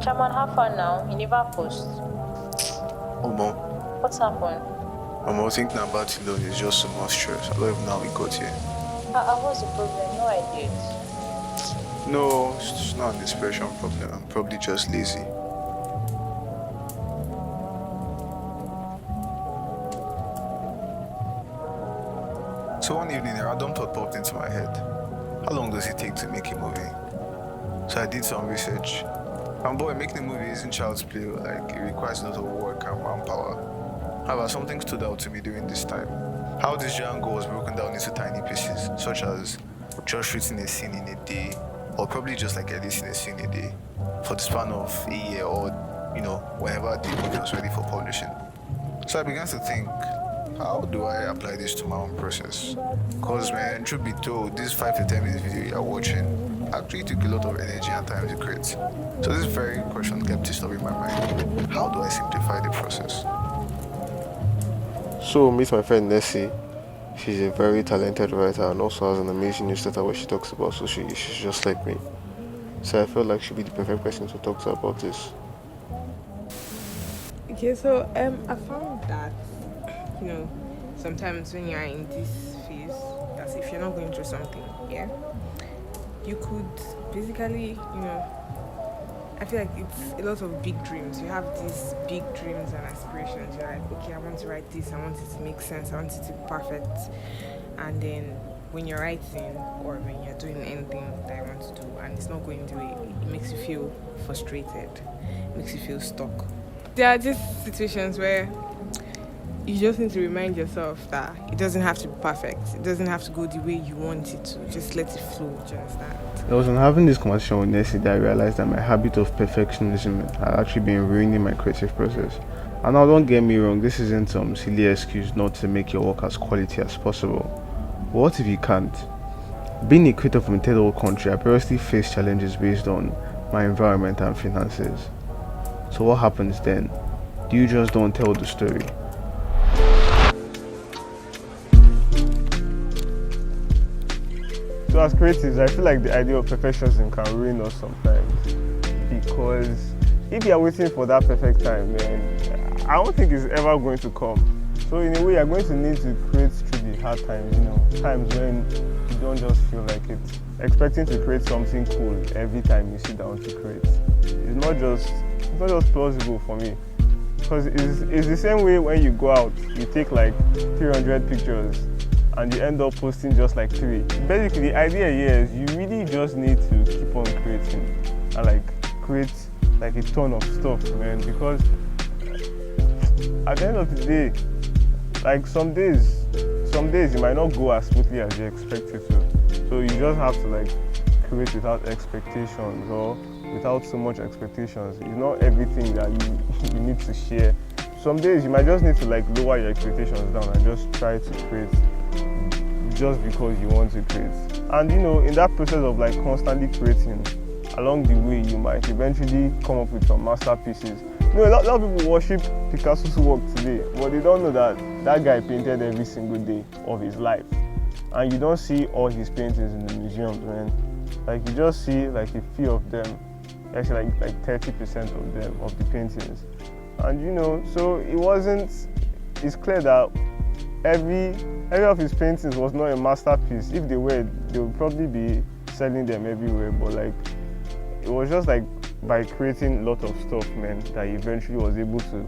Chairman, have fun now. You never post. Omo, What's happened? thinking about it alone is just so much stress. I don't even know how we got here. What's the problem? No idea. No, it's not an inspiration problem. I'm probably just lazy. So one evening, a random thought popped into my head. How long does it take to make a movie? So I did some research. And boy, making a movie isn't child's play. Like, it requires a lot of work and manpower. However, something stood out to me during this time. How this giant goal was broken down into tiny pieces, such as just shooting a scene in a day, or probably just like editing a scene a day, for the span of a year or, whenever the movie was ready for publishing. So I began to think, how do I apply this to my own process? Because, man, truth be told, this 5 to 10 minute video you're watching actually took a lot of energy and time to create. So this very question kept disturbing my mind. How do I simplify the process? So meet my friend Nessie. She's a very talented writer and also has an amazing newsletter where she talks about social issues just like me. So I felt like she'd be the perfect person to talk to about this. Okay, so I found that sometimes when you're in this phase, that's if you're not going through something, yeah, you could basically, I feel like it's a lot of big dreams. You have these big dreams and aspirations. You're like, okay, I want to write this, I want it to make sense, I want it to be perfect. And then when you're writing or when you're doing anything that you want to do and it's not going the way, it makes you feel frustrated, it makes you feel stuck. There are just situations where you just need to remind yourself that it doesn't have to be perfect. It doesn't have to go the way you want it to. Just let it flow, do you understand? I was having this conversation with Nessie that I realized that my habit of perfectionism had actually been ruining my creative process. And now don't get me wrong, this isn't some silly excuse not to make your work as quality as possible. But what if you can't? Being a creator from a third world country, I previously faced challenges based on my environment and finances. So what happens then? Do you just don't tell the story? So as creatives, I feel like the idea of perfectionism can ruin us sometimes, because if you are waiting for that perfect time, man, I don't think it's ever going to come. So in a way, you're going to need to create through the hard times, times when you don't just feel like it. Expecting to create something cool every time you sit down to create, it's not just plausible for me. Because it's the same way when you go out, you take like 300 pictures and you end up posting just like 3. Basically, the idea here is you really just need to keep on creating and create like a ton of stuff, man. Because at the end of the day, like some days it might not go as smoothly as you expect it to. So you just have to create without expectations or without so much expectations. It's not everything that you need to share. Some days you might just need to lower your expectations down and just try to create just because you want to create. And in that process of constantly creating, along the way you might eventually come up with some masterpieces. A lot of people worship Picasso's work today, but they don't know that guy painted every single day of his life. And you don't see all his paintings in the museums, man. You just see a few of them, actually 30% of them, of the paintings. And so it's clear that every of his paintings was not a masterpiece. If they were, they would probably be selling them everywhere, but it was just by creating a lot of stuff, man, that he eventually was able to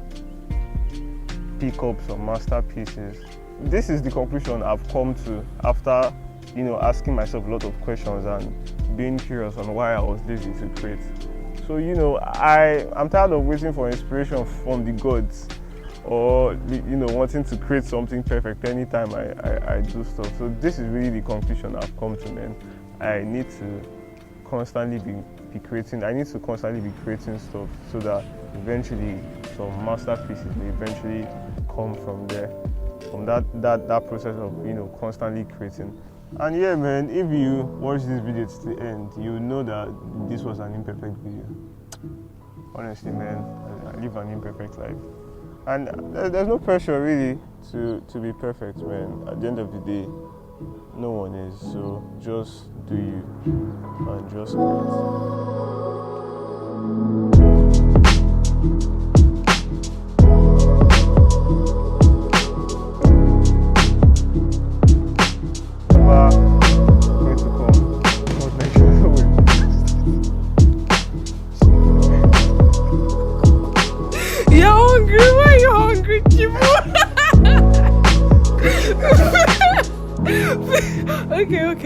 pick up some masterpieces. This is the conclusion I've come to after asking myself a lot of questions and being curious on why I was lazy to create. So I'm tired of waiting for inspiration from the gods, or wanting to create something perfect anytime I do stuff. So this is really the conclusion I've come to, man. I need to constantly be creating. I need to constantly be creating stuff so that eventually some masterpieces may eventually come from there, from that process of constantly creating. And yeah, man, if you watch this video to the end, you know that this was an imperfect video. Honestly, man, I live an imperfect life. And there's no pressure really to be perfect, man. At the end of the day, no one is. So just do you and just create.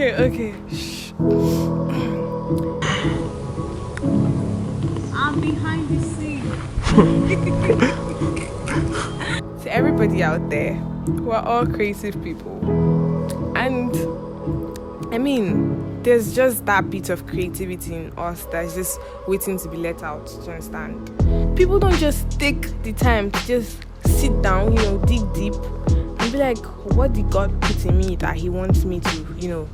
Okay. Shh. I'm behind the scene. To everybody out there, we're all creative people. And I mean, there's just that bit of creativity in us that's just waiting to be let out. Do you understand? People don't just take the time to just sit down, dig deep, and be like, what did God put in me that He wants me to,